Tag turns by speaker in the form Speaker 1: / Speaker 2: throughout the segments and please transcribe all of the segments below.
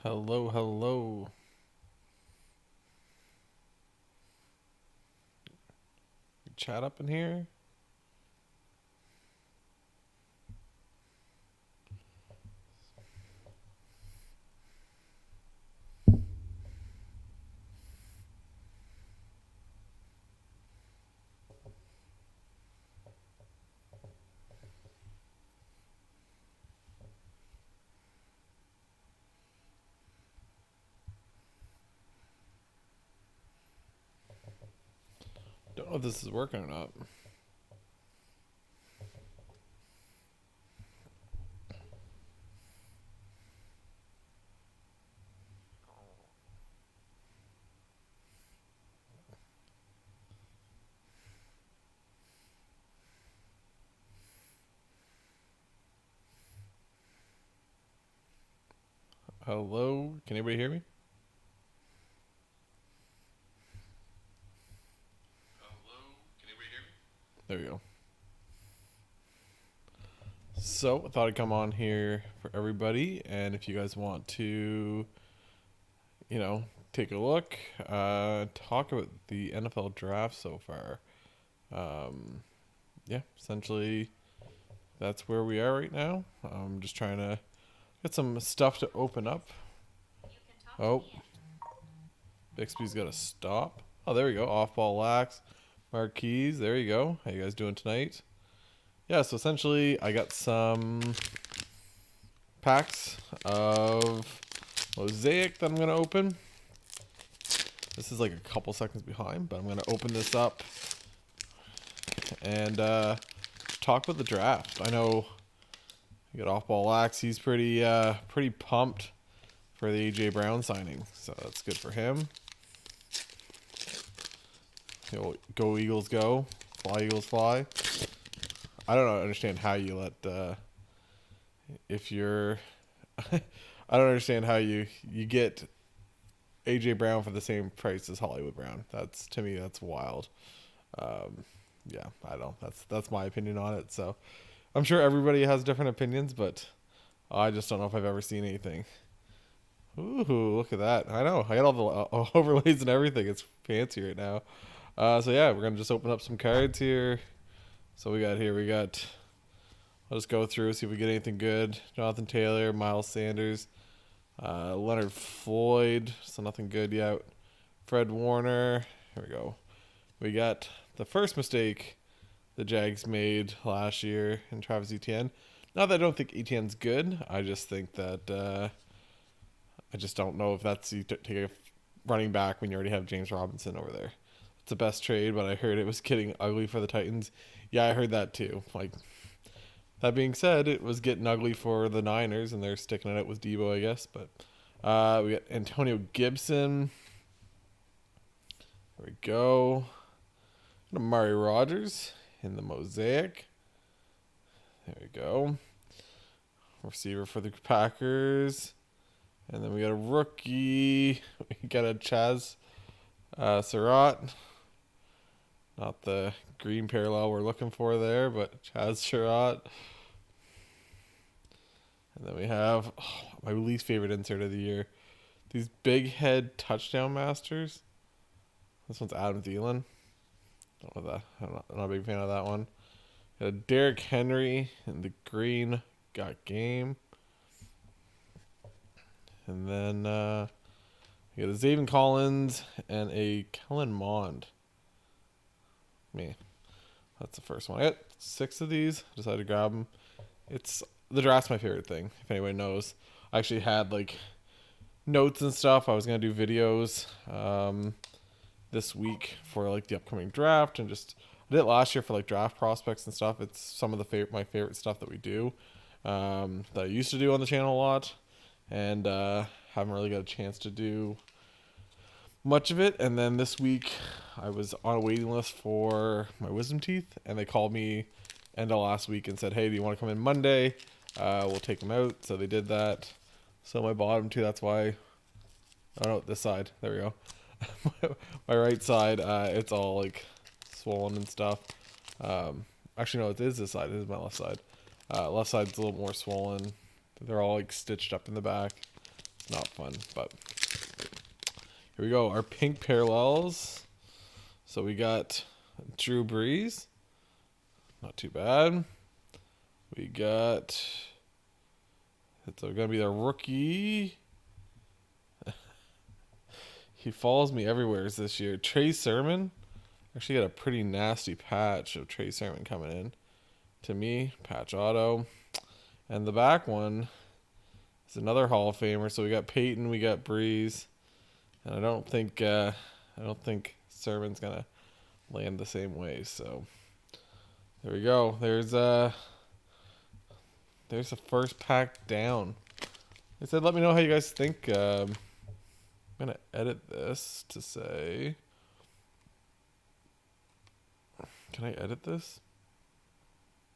Speaker 1: Hello, hello. Chat up in here. Don't know if this is working or not. Hello, can anybody hear me? There we go. So I thought I'd come on here for everybody, and if you guys want to, take a look, talk about the NFL draft so far. Essentially, that's where we are right now. I'm just trying to get some stuff to open up. Oh, Bixby's got to stop. Oh, there we go. Off ball lax. Marquise, there you go. How you guys doing tonight? Yeah, so essentially I got some packs of Mosaic that I'm going to open. This is like a couple seconds behind, but I'm going to open this up and talk about the draft. I know you got off ball lax. He's pretty pumped for the AJ Brown signing, so that's good for him. Go Eagles go, fly Eagles fly. I don't understand how you let if you're I don't understand how you get AJ Brown for the same price as Hollywood Brown. That's, to me, that's wild. Yeah, I don't. That's my opinion on it. So I'm sure everybody has different opinions, but I just don't know if I've ever seen anything. Ooh, look at that. I know. I got all the overlays and everything. It's fancy right now. So yeah, we're going to just open up some cards here. So we got, I'll just go through, see if we get anything good. Jonathan Taylor, Miles Sanders, Leonard Floyd, so nothing good yet. Fred Warner, here we go. We got the first mistake the Jags made last year in Travis Etienne. Not that I don't think Etienne's good, I just think that I just don't know if that's you take a running back when you already have James Robinson over there. It's the best trade, but I heard it was getting ugly for the Titans. Yeah, I heard that too. Like, that being said, it was getting ugly for the Niners, and they're sticking it out with Debo, I guess. But we got Antonio Gibson. There we go. Amari Rodgers in the Mosaic. There we go. Receiver for the Packers. And then we got a rookie. We got a Chaz Surratt. Not the green parallel we're looking for there, but Chaz Surratt. And then we have my least favorite insert of the year. These big head touchdown masters. This one's Adam Thielen. Don't know that. I'm not a big fan of that one. Got a Derrick Henry in the green got game. And then we got a Zaven Collins and a Kellen Mond. Me. That's the first one. I got 6 of these. Decided to grab them. The draft's my favorite thing, if anybody knows. I actually had like notes and stuff. I was gonna do videos this week for like the upcoming draft, and just I did it last year for like draft prospects and stuff. It's some of my favorite stuff that we do, that I used to do on the channel a lot, and haven't really got a chance to do much of it. And then this week I was on a waiting list for my wisdom teeth, and they called me end of last week and said, hey, do you want to come in Monday? We'll take them out. So they did that. So my bottom two, that's why, oh no, this side, there we go. My right side, it's all like swollen and stuff. Actually no, it is this side. It is my left side. Left side's a little more swollen. They're all like stitched up in the back. not fun. But here we go. Our pink parallels. So we got Drew Brees. Not too bad. We got, it's going to be the rookie. He follows me everywhere this year. Trey Sermon. Actually got a pretty nasty patch of Trey Sermon coming in to me. Patch auto. And the back one is another Hall of Famer. So we got Peyton, we got Breeze. And I don't think Sermon's going to land the same way. So there we go. There's the first pack down. I said, let me know how you guys think. I'm going to edit this to say, can I edit this?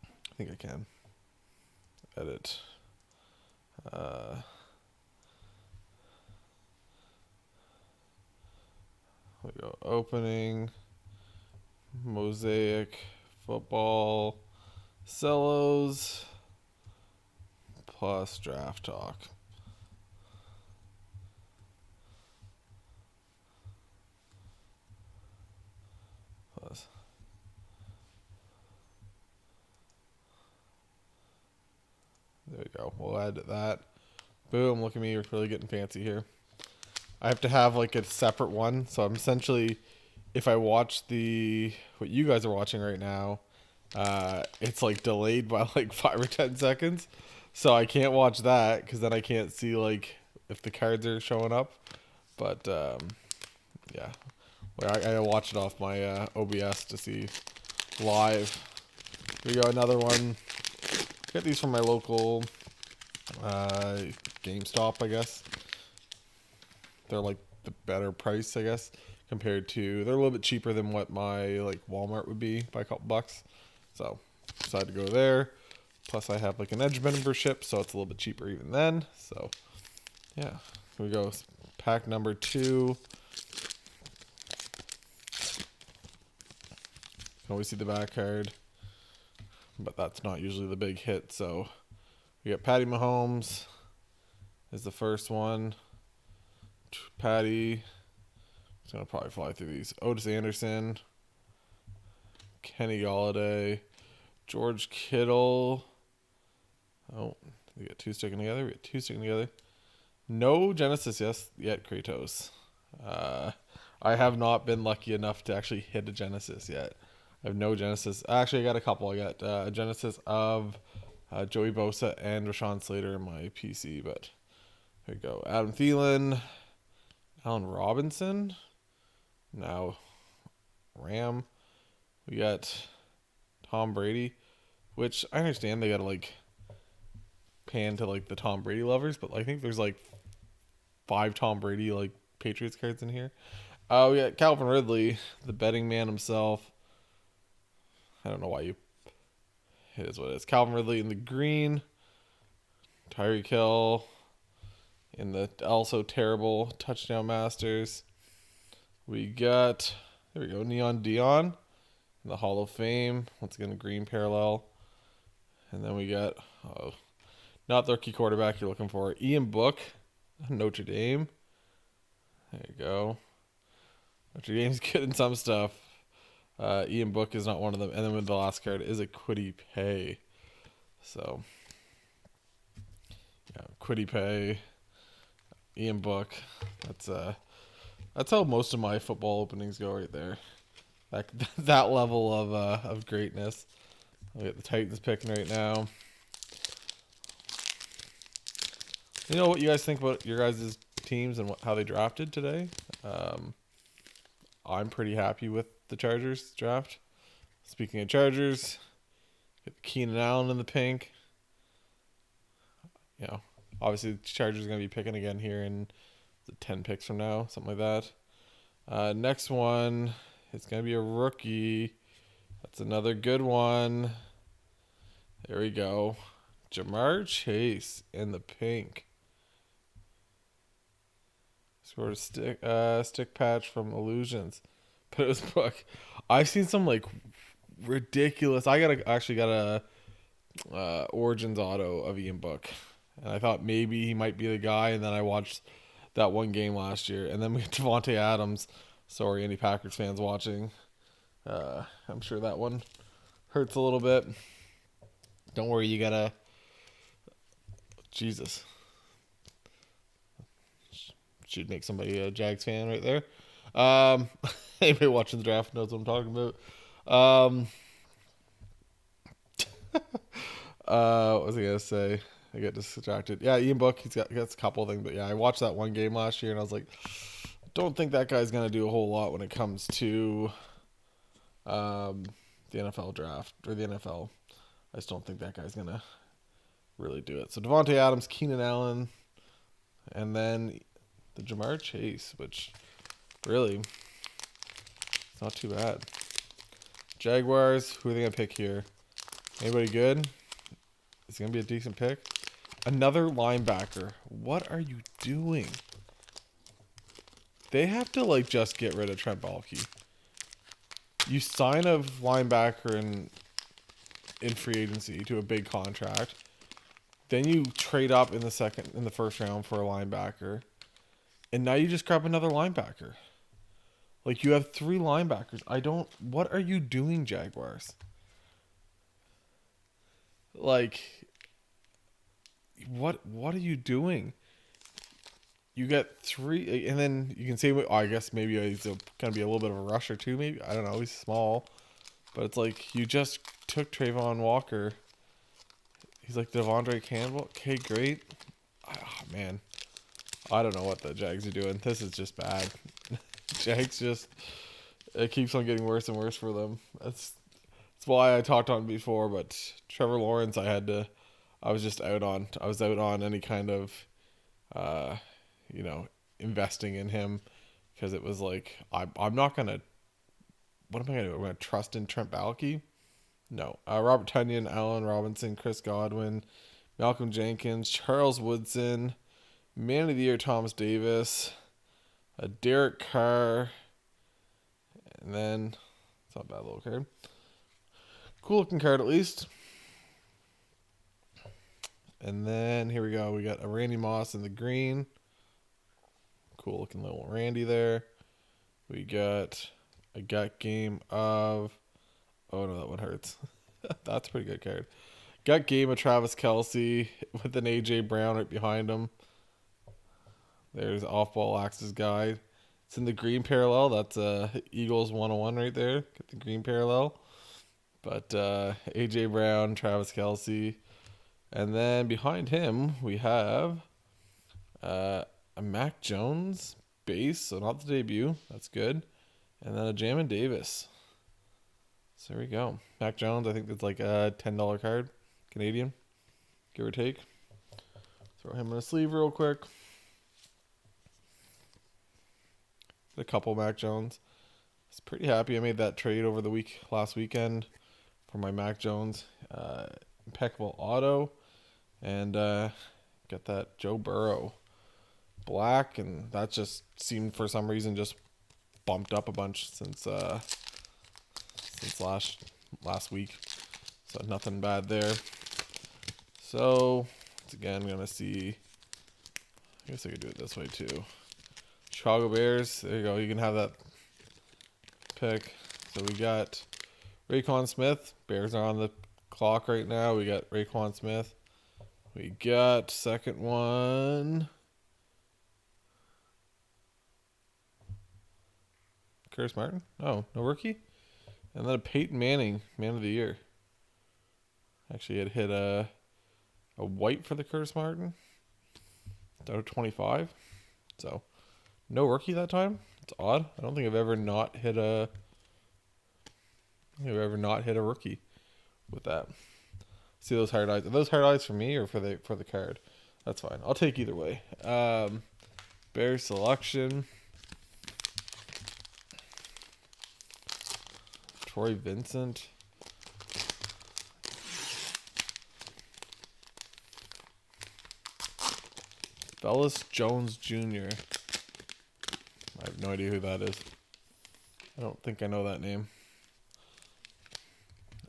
Speaker 1: I think I can. Edit. We go opening, Mosaic Football Cellos plus Draft Talk. Plus. There we go. We'll add that. Boom. Look at me. We're really getting fancy here. I have to have like a separate one. So I'm essentially, if I watch what you guys are watching right now, it's like delayed by like 5 or 10 seconds. So I can't watch that because then I can't see like if the cards are showing up. But yeah, I watch it off my OBS to see live. Here we go, another one. Get these from my local GameStop, I guess. They're like the better price, I guess, compared to, they're a little bit cheaper than what my like Walmart would be by a couple bucks. So decided to go there. Plus I have like an Edge membership, so it's a little bit cheaper even then. So yeah, here we go. Pack number 2. Can always see the back card, but that's not usually the big hit. So we got Patty Mahomes is the first one. Patty, it's gonna probably fly through these. Otis Anderson, Kenny Galladay, George Kittle. Oh, we got 2 sticking together. We got 2 sticking together. No Genesis yet, Kratos. I have not been lucky enough to actually hit a Genesis yet. I have no Genesis. Actually, I got a couple. I got a Genesis of Joey Bosa and Rashawn Slater in my PC, but here we go. Adam Thielen, Allen Robinson, now Ram. We got Tom Brady, which I understand they got to like pan to like the Tom Brady lovers, but I think there's like 5 Tom Brady like Patriots cards in here. We got Calvin Ridley, the betting man himself. I don't know why it is what it is. Calvin Ridley in the green. Tyreek Hill in the also terrible touchdown masters. We got, there we go, Neon Dion in the Hall of Fame. Once again, the green parallel. And then we got, not the rookie quarterback you're looking for, Ian Book, Notre Dame. There you go. Notre Dame's good in some stuff. Ian Book is not one of them. And then with the last card is a Quiddy Pay. So, yeah, Quiddy Pay, Ian Book. That's how most of my football openings go right there. That level of greatness. I got the Titans picking right now. You know what you guys think about your guys' teams and how they drafted today? I'm pretty happy with the Chargers draft. Speaking of Chargers, get Keenan Allen in the pink. You know, obviously the Chargers are going to be picking again here in 10 picks from now, something like that. Next one, it's going to be a rookie. That's another good one. There we go. Jamar Chase in the pink. Scored a stick patch from Illusions. But it was Book. I've seen some like ridiculous. I actually got a Origins auto of Ian Book. and I thought maybe he might be the guy. And then I watched that one game last year, and then we had Devontae Adams. Sorry, any Packers fans watching. I'm sure that one hurts a little bit. Don't worry, you gotta. Jesus. Should make somebody a Jags fan right there. Anybody watching the draft knows what I'm talking about. What was I gonna say? I get distracted. Yeah, Ian Book, he's got a couple of things, but yeah, I watched that one game last year and I was like, don't think that guy's gonna do a whole lot when it comes to the NFL draft or the NFL. I just don't think that guy's gonna really do it. So Devontae Adams, Keenan Allen, and then the Jamar Chase, which really it's not too bad. Jaguars, who are they gonna pick here? Anybody good? It's gonna be a decent pick. Another linebacker. What are you doing? They have to like just get rid of Trent Baalke. You sign a linebacker in free agency to a big contract. Then you trade up in the first round for a linebacker. And now you just grab another linebacker. Like, you have 3 linebackers. What are you doing, Jaguars? Like, what are you doing? You got 3, and then you can say, I guess maybe he's going to be a little bit of a rusher too, maybe. I don't know, he's small. But it's like, you just took Trayvon Walker. He's like Devondre Campbell. Okay, great. Oh, man. I don't know what the Jags are doing. This is just bad. Jags just, it keeps on getting worse and worse for them. That's why I talked on before, but Trevor Lawrence, I was out on any kind of, investing in him, because it was like, I'm not going to, what am I going to do? I'm going to trust in Trent Baalke? No. Robert Tonyan, Allen Robinson, Chris Godwin, Malcolm Jenkins, Charles Woodson, Man of the Year Thomas Davis, Derek Carr, and then it's not a bad little card. Cool looking card at least. And then here we go. We got a Randy Moss in the green. Cool looking little Randy there. We got a gut game of. Oh no, that one hurts. That's a pretty good card. Gut game of Travis Kelce with an AJ Brown right behind him. There's Off Ball Axis Guide. It's in the green parallel. That's Eagles 101 right there. Get the green parallel. But AJ Brown, Travis Kelce. And then behind him, we have a Mac Jones base. So not the debut. That's good. And then a Jamin Davis. So there we go. Mac Jones, I think it's like a $10 card. Canadian. Give or take. Throw him in a sleeve real quick. A couple Mac Jones. I was pretty happy I made that trade over the last weekend for my Mac Jones. Impeccable auto. And got that Joe Burrow black, and that just seemed for some reason just bumped up a bunch since last week. So nothing bad there. So once again, I'm gonna see. I guess I could do it this way too. Chicago Bears. There you go. You can have that pick. So we got Raekwon Smith. Bears are on the clock right now. We got Raekwon Smith. We got second one. Curtis Martin? Oh, no rookie? And then a Peyton Manning, Man of the Year. Actually, it hit a white for the Curtis Martin. Out of 25. So, no rookie that time. It's odd. I don't think I've ever not hit a rookie with that. See those highlights? Are those highlights for me or for the card? That's fine. I'll take either way. Bears selection. Troy Vincent. Velus Jones Jr. I have no idea who that is. I don't think I know that name.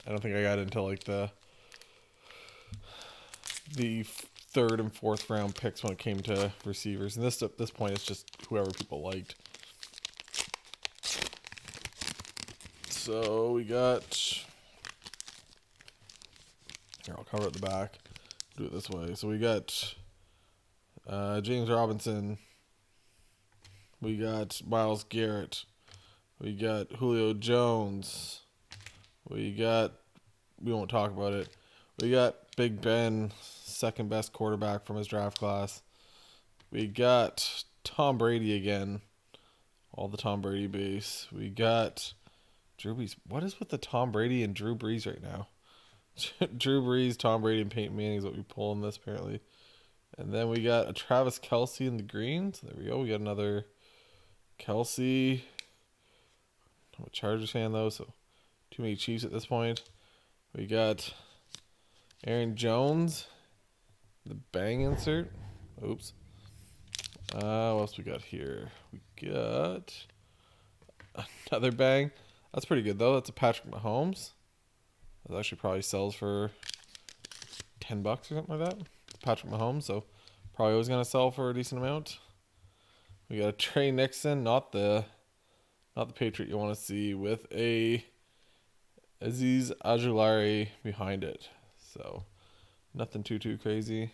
Speaker 1: I don't think I got into like the third and fourth round picks when it came to receivers. And at this point, it's just whoever people liked. So we got, here, I'll cover at the back. Do it this way. So we got James Robinson. We got Myles Garrett. We got Julio Jones. We won't talk about it. We got Big Ben, second best quarterback from his draft class. We got Tom Brady again. All the Tom Brady base. We got Drew Brees. What is with the Tom Brady and Drew Brees right now? Drew Brees, Tom Brady, and Peyton Manning is what we pull in this apparently. And then we got a Travis Kelce in the green. So there we go. We got another Kelce. I'm a Chargers fan though, so too many Chiefs at this point. We got Aaron Jones, the bang insert. Oops. What else we got here? We got another bang. That's pretty good though. That's a Patrick Mahomes. That actually probably sells for $10 or something like that. It's Patrick Mahomes, so probably always gonna sell for a decent amount. We got a Trey Nixon, not the Patriot you want to see, with a Azeez Ojulari behind it. So nothing too crazy.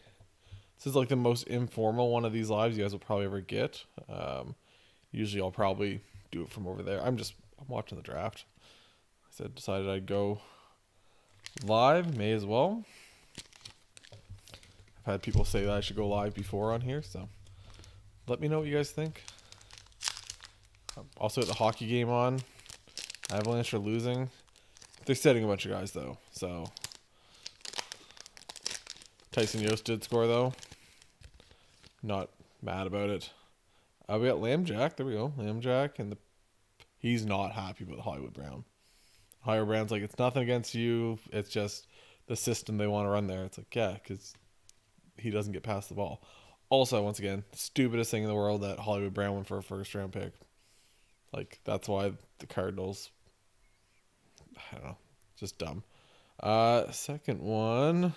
Speaker 1: This is like the most informal one of these lives you guys will probably ever get. Usually I'll probably do it from over there. I'm watching the draft. Decided I'd go live. May as well. I've had people say that I should go live before on here, so let me know what you guys think. Also, at the hockey game on, Avalanche are losing. They're setting a bunch of guys though, so Tyson Yost did score though. Not mad about it. We got Lambjack. There we go, Lambjack, and he's not happy with Hollywood Brown. Hollywood Brown's like, it's nothing against you. It's just the system they want to run there. It's like, yeah, because he doesn't get past the ball. Also, once again, stupidest thing in the world that Hollywood Brown went for a first round pick. Like, that's why the Cardinals, I don't know, just dumb. Second one.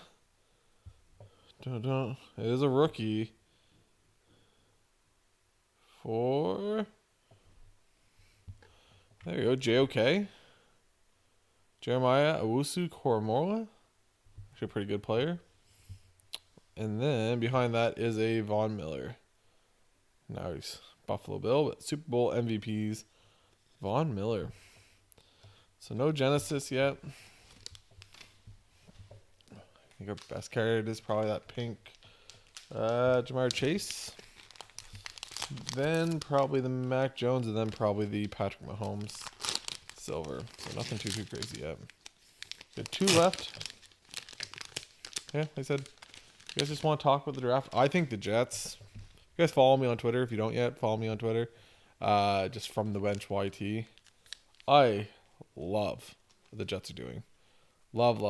Speaker 1: It is a rookie. For, there you go, JOK. Jeremiah Owusu-Koramoah. Actually a pretty good player. And then behind that is a Von Miller. Now he's Buffalo Bill, but Super Bowl MVPs, Von Miller. So no Genesis yet. I think our best card is probably that pink Jamar Chase. Then probably the Mac Jones, and then probably the Patrick Mahomes silver. So nothing too crazy yet. Got two left. Yeah, like I said, you guys just want to talk about the draft? I think the Jets. You guys follow me on Twitter. If you don't yet, follow me on Twitter. Just from the bench YT. I love what the Jets are doing. Love.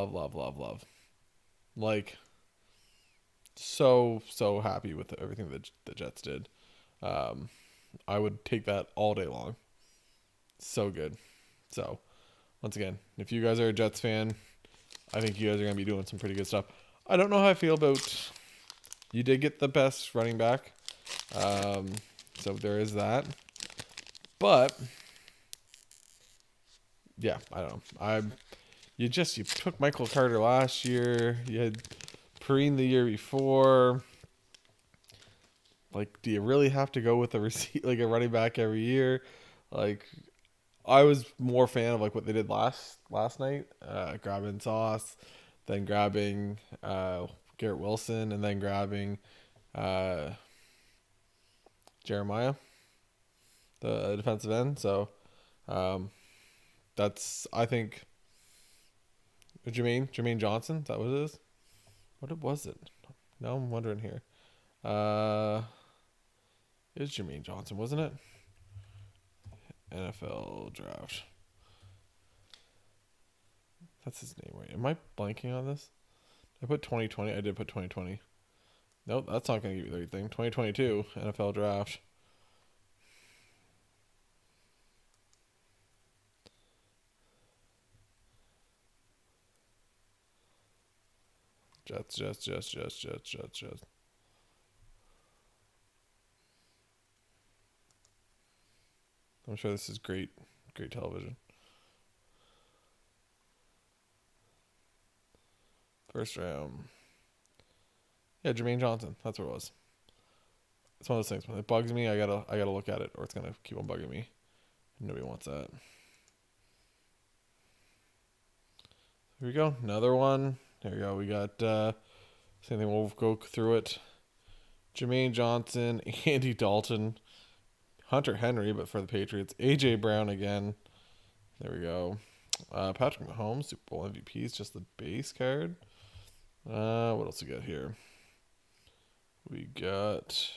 Speaker 1: Like, so happy with everything that the Jets did. I would take that all day long. So good. So, once again, if you guys are a Jets fan, I think you guys are going to be doing some pretty good stuff. I don't know how I feel about, you did get the best running back. So there is that. But yeah, I don't know. You took Michael Carter last year. You had Perrine the year before. Like, do you really have to go with a running back every year? Like, I was more fan of like what they did last night, grabbing Sauce, then grabbing Garrett Wilson, and then grabbing Jeremiah, the defensive end. So that's, I think, Jermaine Johnson. Is that what it is? What was it? Now I'm wondering here. It was Jermaine Johnson, wasn't it? NFL draft. That's his name, right? Am I blanking on this? Did I put 2020? I did put 2020. Nope, that's not going to give you the right thing. 2022 NFL draft. Jets. I'm sure this is great television. First round. Yeah, Jermaine Johnson. That's what it was. It's one of those things. When it bugs me, I gotta look at it, or it's gonna keep on bugging me. Nobody wants that. Here we go. Another one. There we go. We got same thing. We'll go through it. Jermaine Johnson, Andy Dalton, Hunter Henry, but for the Patriots. AJ Brown again. There we go. Patrick Mahomes, Super Bowl MVP is just the base card. What else we got here? We got.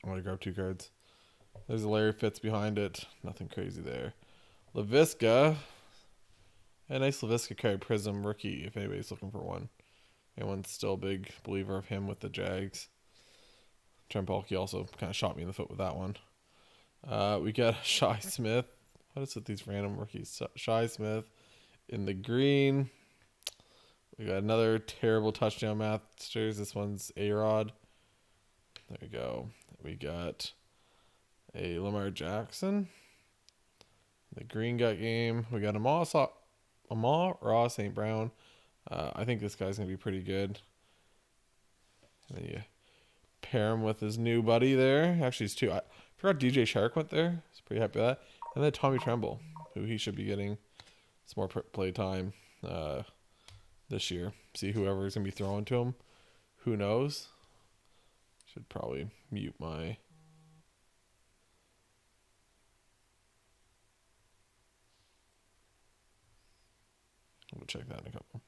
Speaker 1: I'm gonna grab 2 cards. There's a Larry Fitz behind it. Nothing crazy there. LaVisca. A nice LaVisca card, Prism rookie, if anybody's looking for one. Anyone's still a big believer of him with the Jags. Trent Baalke also kind of shot me in the foot with that one. We got Shi Smith. What is it with these random rookies? Shi Smith in the green. We got another terrible touchdown masters. This one's A-Rod. There we go. We got a Lamar Jackson. The green gut game. We got Amon Ross St. Brown. I think this guy's going to be pretty good. And then you pair him with his new buddy there. Actually, it's 2. I forgot DJ Shark went there. I was pretty happy with that. And then Tommy Tremble, who he should be getting some more play time this year. See whoever's going to be throwing to him. Who knows? Should probably mute my... We'll check that in a couple.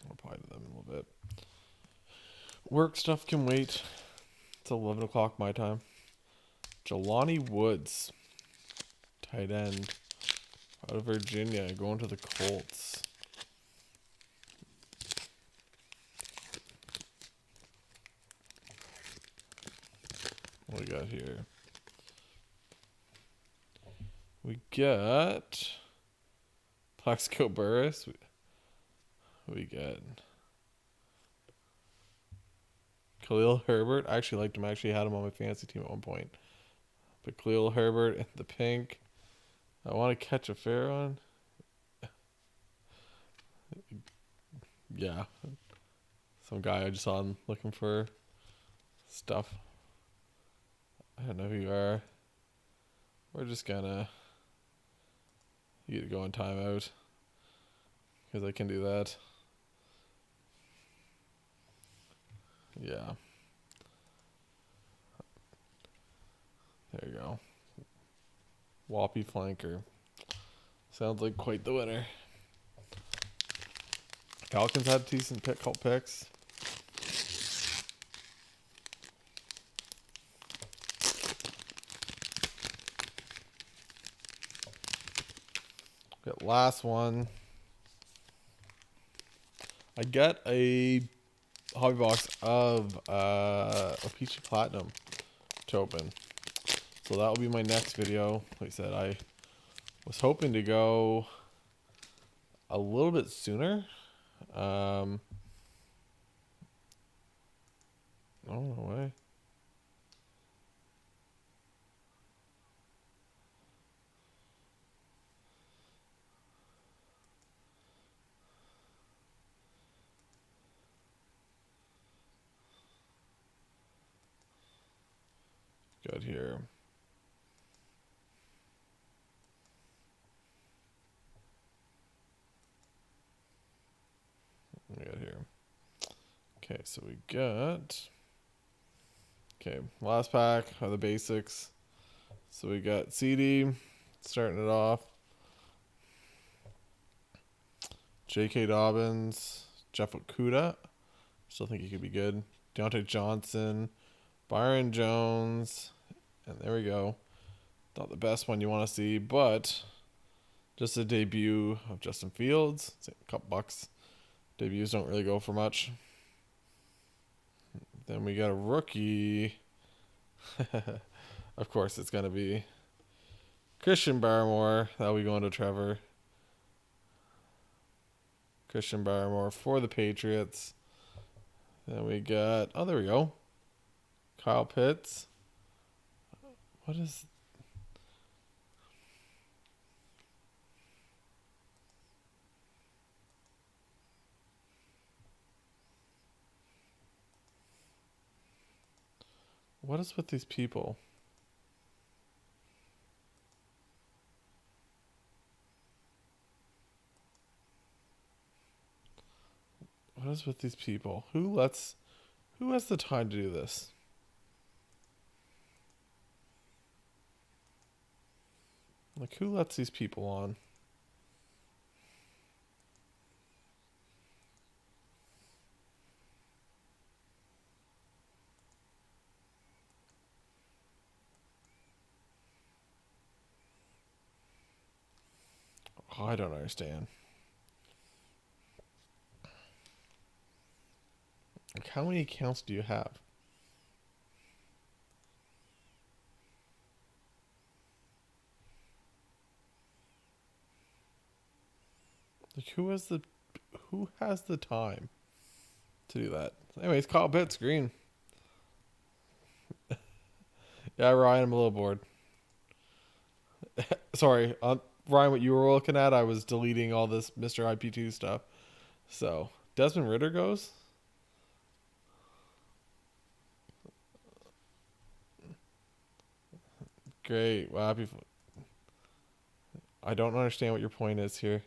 Speaker 1: I'll reply to them in a little bit. Work stuff can wait. It's 11 o'clock my time. Jelani Woods, tight end, out of Virginia, going to the Colts. What we got here? We got Plaxico Burress. We got Khalil Herbert. I actually liked him. I actually had him on my fantasy team at one point. But Khalil Herbert in the pink. I want to catch a fair on. Yeah. Some guy I just saw him looking for stuff. I don't know who you are. We're just gonna... You get to go in timeout. Because I can do that. Yeah. There you go. Whoppy flanker. Sounds like quite the winner. Falcons had decent picks. Got last one. I got a hobby box of a Peachy Platinum to open. So that will be my next video. Like I said, I was hoping to go a little bit sooner. Oh, no way. Good here. We got here. Okay, so we got... Okay, last pack of the basics. So we got CD starting it off. J.K. Dobbins, Jeff Okudah. Still think he could be good. Deontay Johnson, Byron Jones, and there we go. Not the best one you want to see, but just a debut of Justin Fields. It's a couple bucks. Debuts don't really go for much. Then we got a rookie. Of course, it's going to be Christian Barmore. That'll be going to Trevor. Christian Barmore for the Patriots. Then we got, oh, there we go. Kyle Pitts. What is... What is with these people? What is with these people? Who has the time to do this? Like, who lets these people on? Oh, I don't understand. Like, how many accounts do you have? Like, who has the time to do that? Anyways, Kyle Pitts, green. Yeah, Ryan, I'm a little bored. Sorry, Ryan, what you were looking at, I was deleting all this Mr. IP2 stuff. So, Desmond Ridder goes. Great. Wow. I don't understand what your point is here.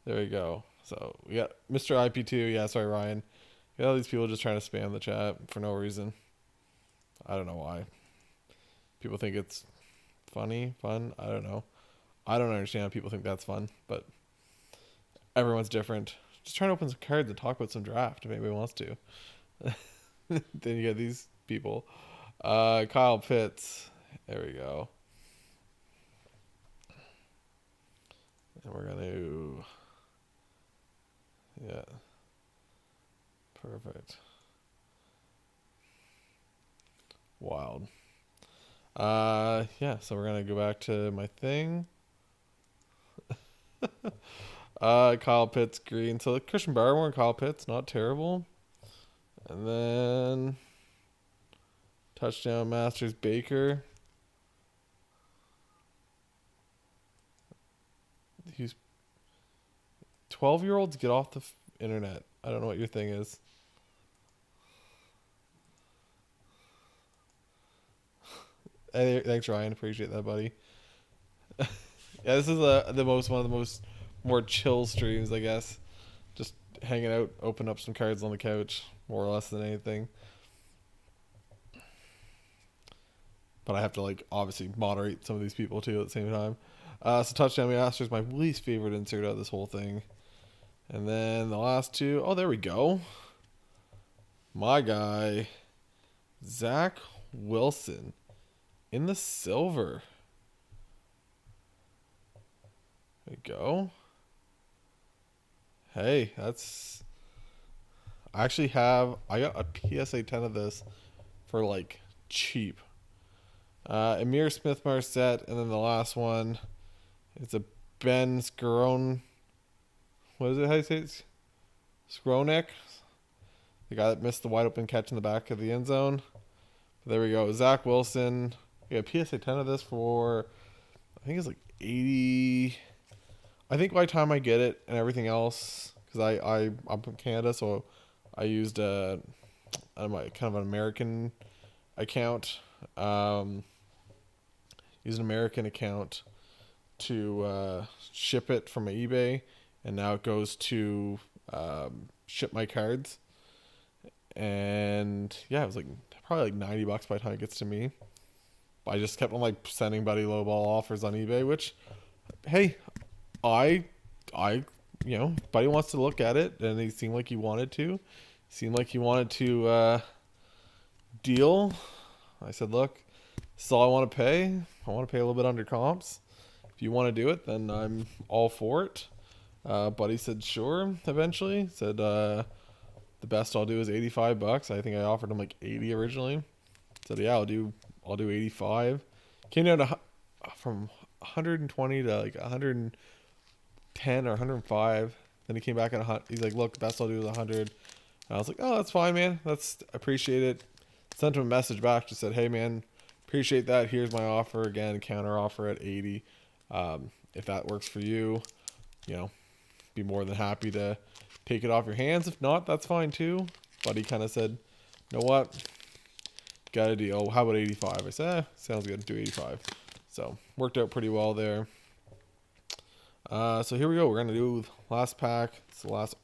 Speaker 1: There we go. So, we got Mr. IP2. Yeah, sorry, Ryan. We got all these people just trying to spam the chat for no reason. I don't know why. People think it's fun. I don't know. I don't understand how people think that's fun, but everyone's different. Just trying to open some cards and talk about some draft if anybody wants to. Then you get these people. Kyle Pitts. There we go. And we're going to... Yeah. Perfect. Wild. Yeah, so we're going to go back to my thing. Kyle Pitts, green. So Christian Barmore and Kyle Pitts, not terrible. And then touchdown Masters Baker. He's 12-year-olds get off the internet. I don't know what your thing is. Hey, thanks, Ryan. Appreciate that, buddy. Yeah, this is one of the most more chill streams, I guess. Just hanging out, open up some cards on the couch, more or less than anything. But I have to, like, obviously moderate some of these people too at the same time. So touchdown master is my least favorite insert out of this whole thing. And then the last two, oh, there we go. My guy, Zach Wilson, in the silver. There we go. Hey, that's... I got a PSA 10 of this for, like, cheap. Amir Smith-Marset, and then the last one, it's a Ben Skowronek. What is it? How do you say it? Skowronek? The guy that missed the wide open catch in the back of the end zone. But there we go. Zach Wilson. We got a PSA 10 of this for, I think it's like 80. I think by the time I get it and everything else, because I'm from Canada, so I used kind of an American account. Use an American account to ship it from my eBay, and now it goes to ship my cards. And yeah, it was like probably like $90 by the time it gets to me. But I just kept on like sending Buddy lowball offers on eBay, which, hey, I Buddy wants to look at it, and he seemed like he wanted to. Deal. I said, look, this is all I want to pay. I want to pay a little bit under comps. If you want to do it, then I'm all for it. Buddy said sure. Eventually said the best I'll do is $85. I think I offered him like 80 originally. Said yeah, I'll do 85. Came down to from 120 to like 110 or 105. Then he came back at he's like, look, best I'll do is 100. And I was like, oh, that's fine, man. That's appreciate it. Sent him a message back. Just said, hey, man, appreciate that. Here's my offer again. Counter offer at 80. If that works for you, be more than happy to take it off your hands. If not, that's fine too. But he kind of said, you know what? Got a deal. How about 85? I said, sounds good. Do 85. So worked out pretty well there. So here we go. We're going to do last pack. It's the last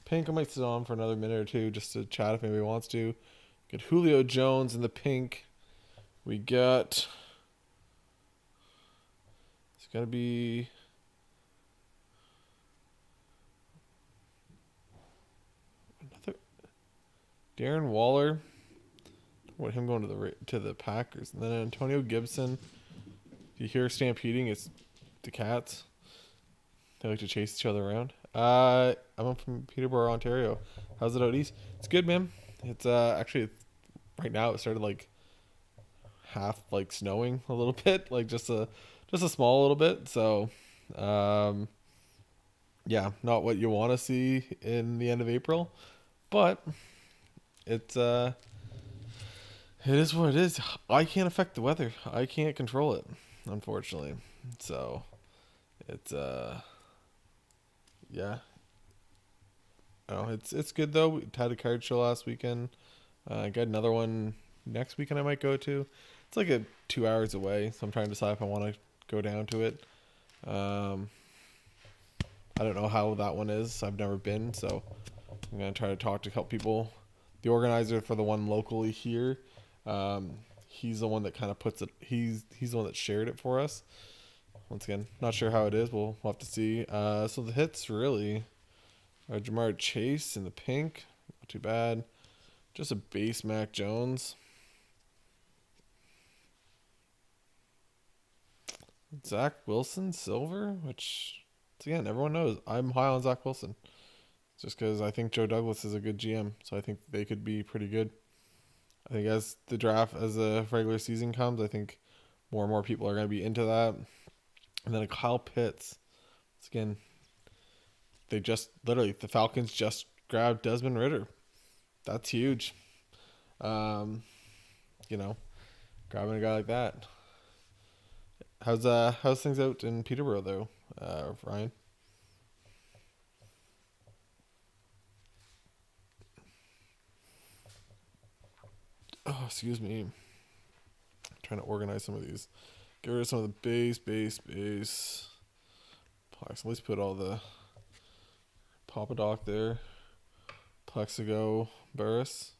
Speaker 1: pink. I might sit on for another minute or two just to chat if anybody wants to. Get Julio Jones in the pink. We got... It's going to be... another... Darren Waller. What, him going to the Packers. And then Antonio Gibson. If you hear stampeding, it's the Cats. They like to chase each other around. I'm from Peterborough, Ontario. How's it out east? It's good, man. It's actually right now it started like half like snowing a little bit, like just a small little bit. So, yeah, not what you want to see in the end of April, but it is what it is. I can't affect the weather. I can't control it, unfortunately. So, it's yeah. Oh, it's good though. We had a card show last weekend. I got another one next weekend I might go to. It's like 2 hours away, so I'm trying to decide if I want to go down to it. I don't know how that one is. I've never been, so I'm gonna try to talk to a couple people. The organizer for the one locally here, he's the one that kind of puts it. He's the one that shared it for us. Once again, not sure how it is. We'll have to see. So the hits really are Jamar Chase in the pink. Not too bad. Just a base Mac Jones. Zach Wilson silver, which again everyone knows I'm high on Zach Wilson. Just because I think Joe Douglas is a good GM, so I think they could be pretty good. I think as the regular season comes, I think more and more people are going to be into that. And then a Kyle Pitts. Again, the Falcons just grabbed Desmond Ridder. That's huge. Grabbing a guy like that. How's things out in Peterborough though, Ryan? Oh, excuse me. I'm trying to organize some of these. Get rid of some of the base. Plex. At least put all the Papadoc there. Plexigo, Burris.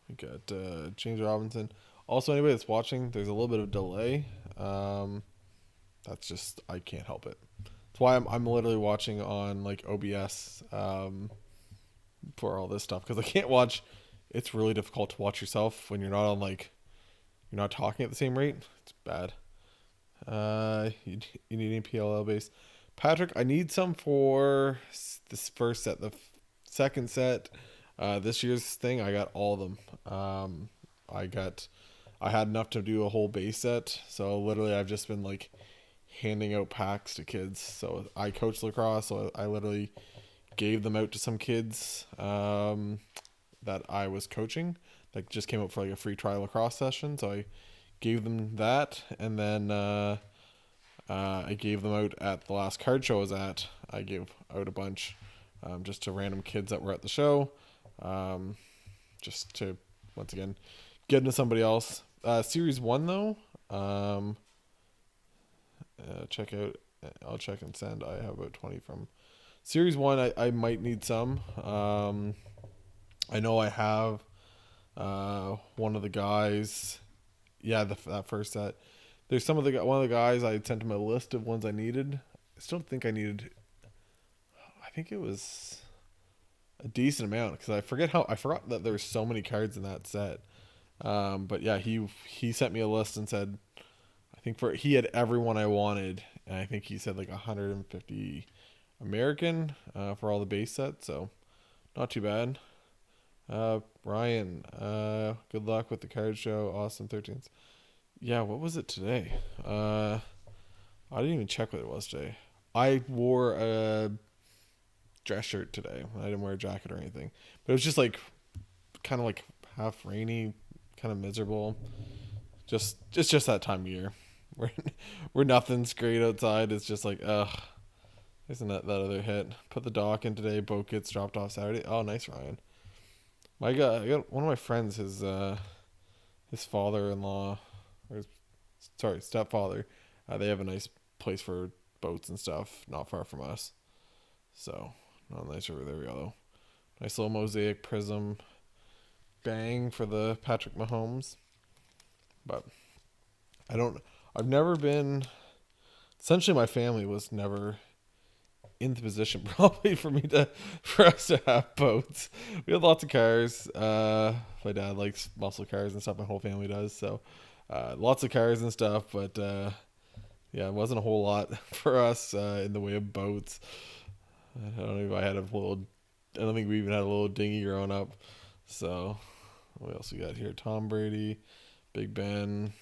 Speaker 1: We got James Robinson. Also, anybody that's watching, there's a little bit of delay. That's just, I can't help it. That's why I'm literally watching on like OBS for all this stuff, because I can't watch. It's really difficult to watch yourself when you're not on you're not talking at the same rate. It's bad. You need any PLL base. Patrick, I need some for this first set. The second set, this year's thing, I got all of them. I had enough to do a whole base set. So literally I've just been like handing out packs to kids. So I coach lacrosse. So I literally gave them out to some kids, that I was coaching that just came up for like a free trial lacrosse session. So I gave them that. And then, I gave them out at the last card show I was at. I gave out a bunch, just to random kids that were at the show, just to, once again, get into somebody else. Series 1, though, check out, I'll check and send. I have about 20 from Series 1. I might need some. I know I have one of the guys. Yeah, that first set. There's one of the guys I had sent him a list of ones I needed. I still think I needed. I think it was a decent amount because I forgot that there were so many cards in that set. But yeah, he sent me a list and said, I think he had everyone I wanted and I think he said like 150 American for all the base sets, so not too bad. Ryan, good luck with the card show. Awesome 13th. Yeah, what was it today? I didn't even check what it was today. I wore a dress shirt today. I didn't wear a jacket or anything. But it was just like kind of like half rainy, kind of miserable. It's just that time of year where nothing's great outside. It's just like, ugh. Isn't that other hit? Put the dock in today. Boat gets dropped off Saturday. Oh, nice, Ryan. I got one of my friends, his father-in-law, or sorry, stepfather. They have a nice place for boats and stuff, not far from us. So, not nice river. There we go. Though. Nice little mosaic prism. Bang for the Patrick Mahomes. But I've never been. Essentially, my family was never in the position probably for us to have boats. We had lots of cars. My dad likes muscle cars and stuff. My whole family does. So lots of cars and stuff. But yeah, it wasn't a whole lot for us in the way of boats. I don't know if I had a little. I don't think we even had a little dinghy growing up. So what else we got here? Tom Brady, Big Ben.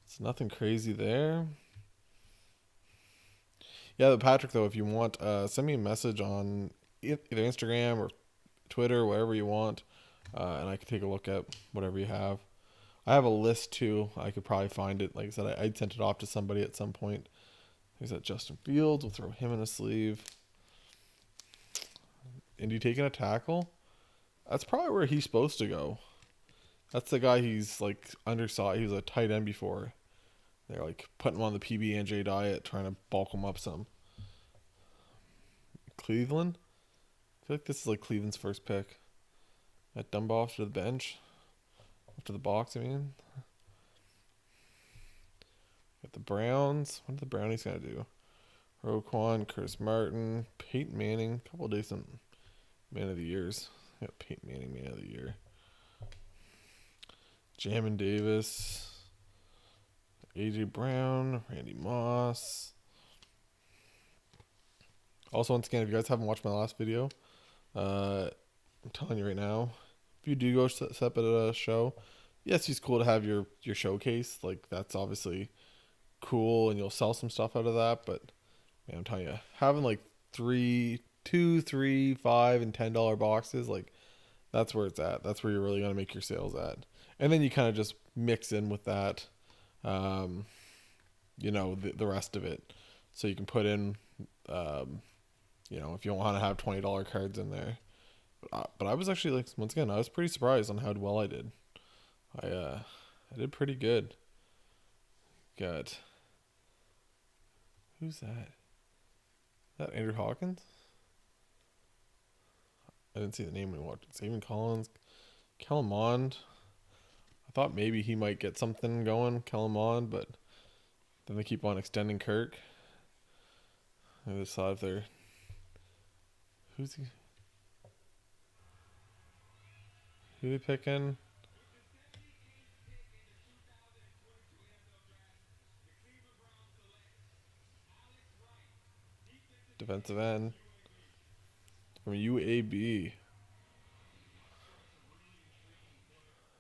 Speaker 1: It's nothing crazy there. Yeah, Patrick, though, if you want, send me a message on either Instagram or Twitter, wherever you want, and I can take a look at whatever you have. I have a list, too. I could probably find it. Like I said, I'd sent it off to somebody at some point. There's that Justin Fields. We'll throw him in a sleeve. Indy taking a tackle? That's probably where he's supposed to go. That's the guy he's, like, undersized. He was a tight end before. They're like putting him on the PB&J diet, trying to bulk him up some. Cleveland? I feel like this is like Cleveland's first pick. At Dumboff to the bench. After the box, I mean. Got the Browns. What are the Brownies going to do? Roquan, Curtis Martin, Peyton Manning. A couple of decent man of the years. Got Peyton Manning, man of the year. Jamin Davis. AJ Brown, Randy Moss. Also, once again, if you guys haven't watched my last video, I'm telling you right now, if you do go set up at a show, yes, it's cool to have your showcase. Like, that's obviously cool, and you'll sell some stuff out of that. But man, I'm telling you, having like $2, $3, $5, and $10 boxes, like that's where it's at. That's where you're really gonna make your sales at. And then you kind of just mix in with that. The rest of it. So you can put in, if you want to have $20 cards in there. But I was actually, like, once again, I was pretty surprised on how well I did. I did pretty good. Got, who's that? Is that Andrew Hawkins? I didn't see the name anymore. Stephen Collins. Kellen Mond. I thought maybe he might get something going, Kellen Mond, but then they keep on extending Kirk. I just saw if they're... Who's he? Who they picking? Defensive end. From UAB.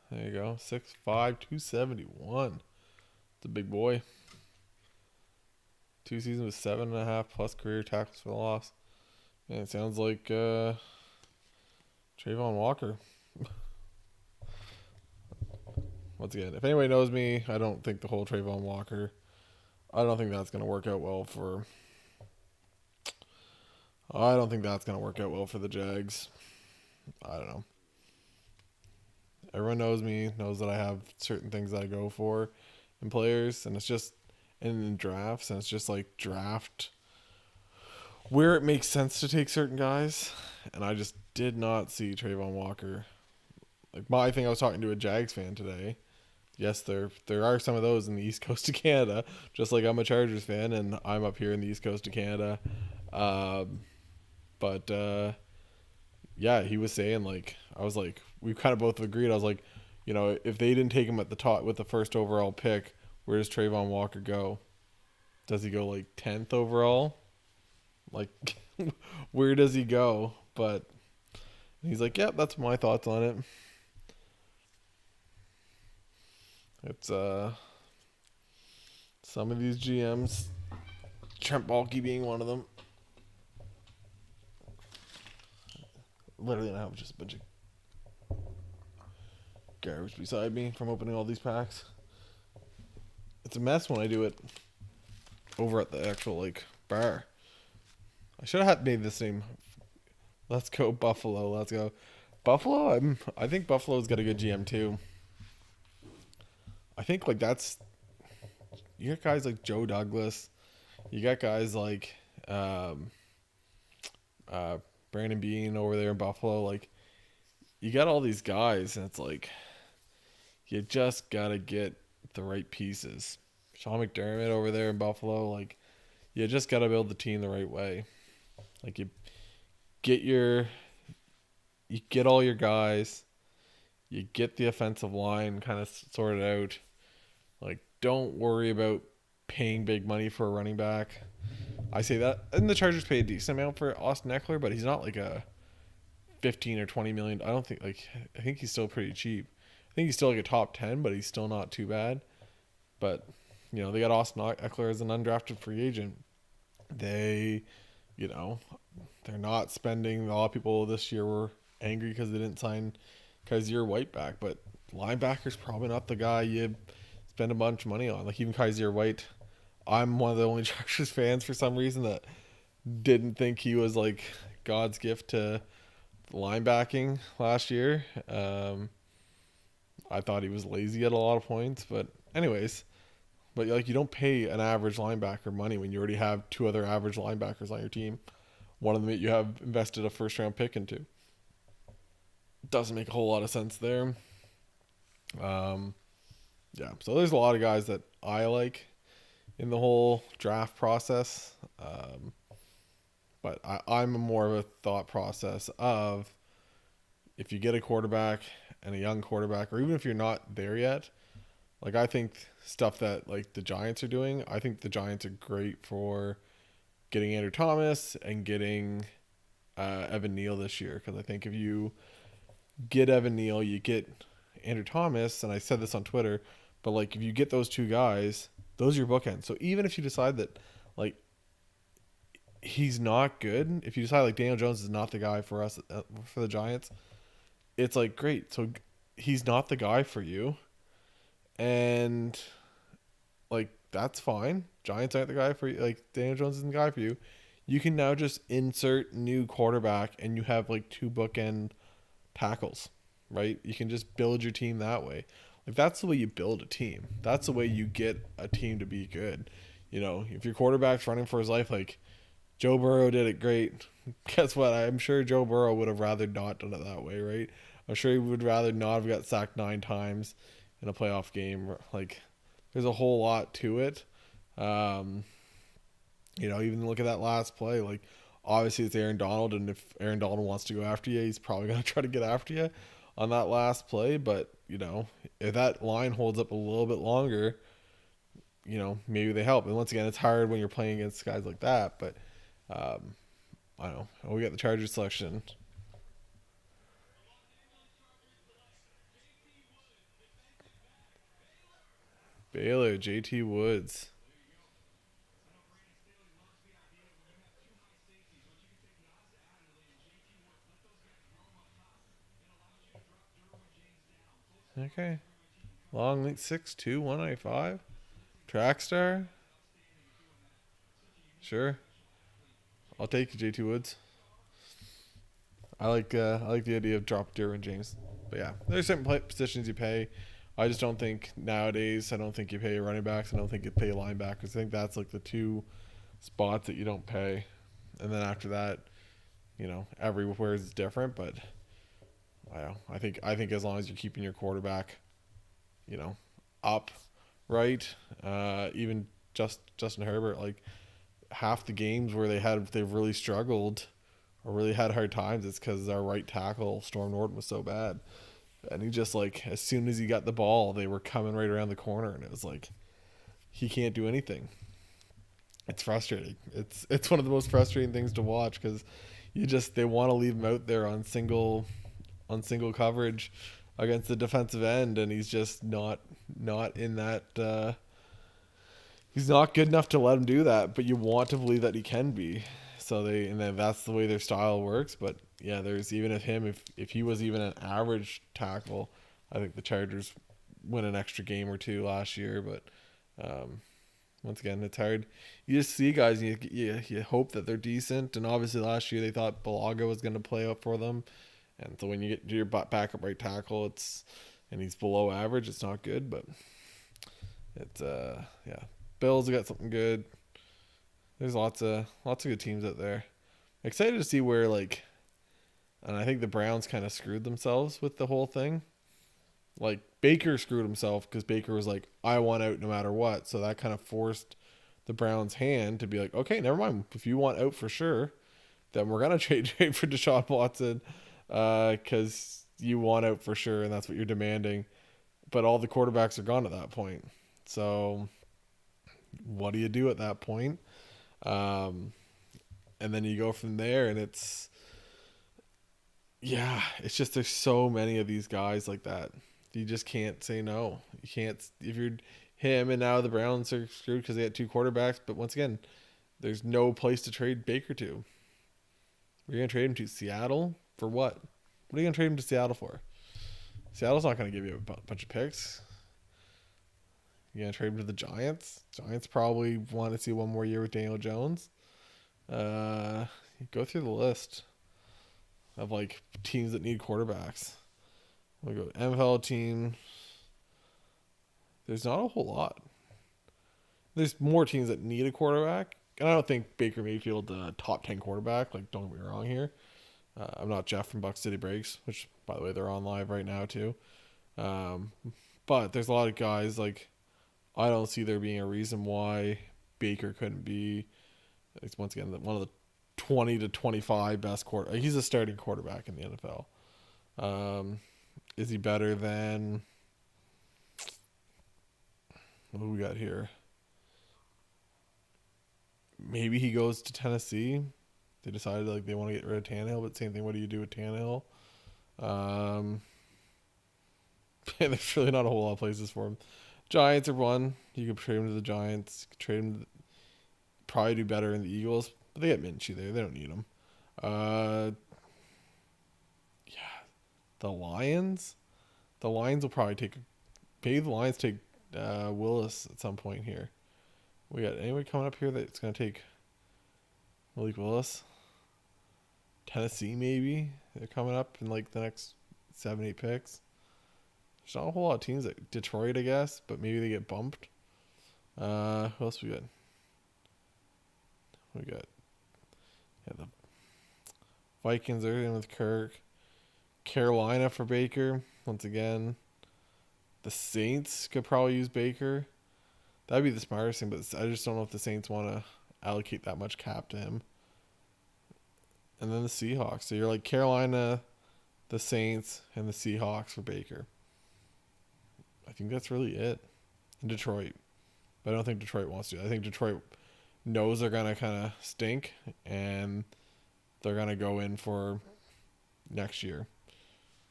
Speaker 1: There you go. 6'5", 271. It's a big boy. 2 seasons with 7.5 plus career tackles for loss. And it sounds like Trayvon Walker. Once again, if anybody knows me, I don't think the whole Trayvon Walker, I don't think that's going to work out well for the Jags. I don't know. Everyone knows me, knows that I have certain things that I go for in players, and it's just in drafts, and it's just like draft where it makes sense to take certain guys, and I just did not see Trayvon Walker. Like, I think I was talking to a Jags fan today. Yes, there are some of those in the East Coast of Canada, just like I'm a Chargers fan, and I'm up here in the East Coast of Canada. Yeah, he was saying, like, I was like, we kind of both agreed. I was like, if they didn't take him at the top with the first overall pick, where does Trayvon Walker go? does he go like 10th overall? Like, where does he go? But he's like, yeah, that's my thoughts on it. It's some of these GMs, Trent Baalke being one of them. Literally, I have just a bunch of garbage beside me from opening all these packs. It's a mess when I do it over at the actual like bar. I should have made this name. Let's go Buffalo. Let's go Buffalo. I think Buffalo's got a good GM too. I think like that's, you got guys like Joe Douglas. You got guys like Brandon Bean over there in Buffalo. Like, you got all these guys, and it's like you just gotta get the right pieces. Sean McDermott over there in Buffalo. Like, you just gotta build the team the right way. Like, you get all your guys. You get the offensive line kind of sorted out. Like, don't worry about paying big money for a running back. I say that, and the Chargers pay a decent amount for Austin Eckler, but he's not like a 15 or 20 million. I don't think, like, I think he's still pretty cheap. I think he's still like a top 10, but he's still not too bad. But, you know, they got Austin Eckler as an undrafted free agent. They, you know, they're not spending. A lot of people this year were angry because they didn't sign Kaiser White back, but linebacker's probably not the guy you spend a bunch of money on. Like, even Kaiser White, I'm one of the only Chargers fans for some reason that didn't think he was like God's gift to linebacking last year. I thought he was lazy at a lot of points, but anyways, but like, you don't pay an average linebacker money when you already have two other average linebackers on your team. One of them that you have invested a first round pick into. Doesn't make a whole lot of sense there. Yeah, so there's a lot of guys that I like in the whole draft process. But I'm more of a thought process of, if you get a quarterback and a young quarterback, or even if you're not there yet, like, I think stuff that like the Giants are doing, I think the Giants are great for getting Andrew Thomas and getting Evan Neal this year. Because I think if you get Evan Neal, you get Andrew Thomas, and I said this on Twitter, but like, if you get those two guys, those are your bookends. So even if you decide that like he's not good, if you decide like Daniel Jones is not the guy for us, for the Giants, it's like, great. So he's not the guy for you, and like, that's fine. Giants aren't the guy for you. Like, Daniel Jones isn't the guy for you. You can now just insert new quarterback, and you have like two bookend tackles, right? You can just build your team that way. Like, that's the way you build a team. That's the way you get a team to be good. You know, if your quarterback's running for his life, like Joe Burrow did it great. Guess what? I'm sure Joe Burrow would have rather not done it that way, right? I'm sure he would rather not have got sacked 9 times in a playoff game. Like, there's a whole lot to it. You know, even look at that last play. Like, obviously it's Aaron Donald, and if Aaron Donald wants to go after you, he's probably going to try to get after you on that last play. But, you know, if that line holds up a little bit longer, you know, maybe they help. And once again, it's hard when you're playing against guys like that. But I don't know. We got the Chargers selection. Baylor, JT Woods. Okay. Long link 6'2", 195. Track star. Sure. I'll take JT Woods. I like the idea of drop Derwin James. But yeah, there's certain positions you pay. I just don't think nowadays, I don't think you pay running backs. I don't think you pay linebackers. I think that's like the two spots that you don't pay. And then after that, you know, everywhere is different. But I don't know. I think as long as you're keeping your quarterback, you know, up, right? Even Justin Herbert, like, half the games where they've really struggled or really had hard times, it's because our right tackle Storm Norton was so bad, and he just, like, as soon as he got the ball, they were coming right around the corner, and it was like, he can't do anything. It's frustrating. It's one of the most frustrating things to watch because they want to leave him out there on single coverage against the defensive end, and he's just not in that. He's not good enough to let him do that, but you want to believe that he can be. So and then that's the way their style works. But yeah, there's even if he was even an average tackle, I think the Chargers win an extra game or two last year. But once again, it's hard. You just see guys, and you hope that they're decent. And obviously, last year they thought Balaga was going to play up for them, and so when you get to your backup right tackle, and he's below average, it's not good. But it's yeah, Bills have got something good. There's lots of good teams out there. Excited to see where and I think the Browns kind of screwed themselves with the whole thing. Like Baker screwed himself because Baker was like, I want out no matter what. So that kind of forced the Browns' hand to be like, okay, never mind. If you want out for sure, then we're gonna trade for Deshaun Watson, because you want out for sure, and that's what you're demanding. But all the quarterbacks are gone at that point. So what do you do at that point? And then you go from there, and it's just there's so many of these guys like that. You just can't say no. You can't if you're him, and now the Browns are screwed because they had two quarterbacks. But once again, there's no place to trade Baker to. You're gonna trade him to Seattle for what? What are you gonna trade him to Seattle for? Seattle's not gonna give you a bunch of picks. You gonna trade him to the Giants? Giants probably want to see one more year with Daniel Jones. Go through the list of teams that need quarterbacks. We'll go NFL team. There's not a whole lot. There's more teams that need a quarterback, and I don't think Baker Mayfield top 10 quarterback. Don't get me wrong here. I'm not Jeff from Buck City Breaks, which by the way they're on live right now too. But there's a lot of guys I don't see there being a reason why Baker couldn't be. Once again, one of the 20 to 25 best quarter. He's a starting quarterback in the NFL. Is he better than? What do we got here? Maybe he goes to Tennessee. They decided they want to get rid of Tannehill, but same thing. What do you do with Tannehill? There's really not a whole lot of places for him. Giants are one. You could trade him to the Giants. You could trade him. Probably do better in the Eagles, but they get Minshew there. They don't need him. The Lions. The Lions will probably take. Maybe the Lions take Willis at some point here. We got anyone coming up here that's going to take Malik Willis? Tennessee, maybe. They're coming up in the next 7-8 picks. There's not a whole lot of teams. Detroit, I guess, but maybe they get bumped. Who else we got? The Vikings are in with Kirk. Carolina for Baker. Once again, the Saints could probably use Baker. That'd be the smartest thing, but I just don't know if the Saints want to allocate that much cap to him. And then the Seahawks. So you're Carolina, the Saints, and the Seahawks for Baker. I think that's really it. And Detroit. But I don't think Detroit wants to. I think Detroit knows they're going to kind of stink, and they're going to go in for next year.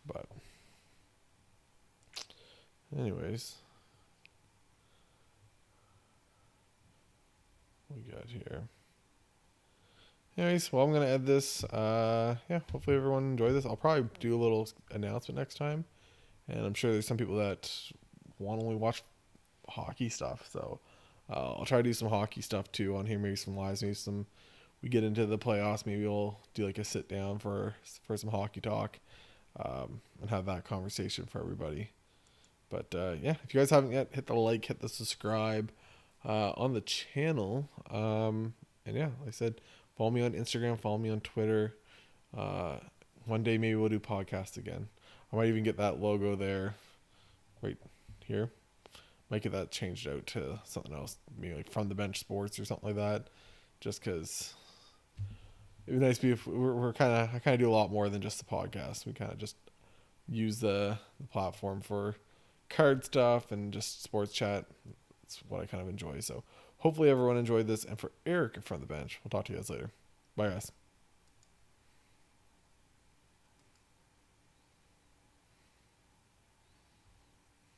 Speaker 1: But anyways, what we got here? Anyways, well, I'm going to end this. Hopefully everyone enjoyed this. I'll probably do a little announcement next time. And I'm sure there's some people that want to only watch hockey stuff. So I'll try to do some hockey stuff too on here. Maybe some lives, maybe we get into the playoffs. Maybe we'll do a sit down for some hockey talk, and have that conversation for everybody. But if you guys haven't yet, hit the like, hit the subscribe on the channel. And like I said, follow me on Instagram, follow me on Twitter. One day maybe we'll do podcasts again. I might even get that logo there right here. Might get that changed out to something else, maybe From the Bench Sports or something like that. Just because it would be nice to be if I kind of do a lot more than just the podcast. We kind of just use the platform for card stuff and just sports chat. It's what I kind of enjoy. So hopefully everyone enjoyed this. And for Eric from the bench, we'll talk to you guys later. Bye, guys.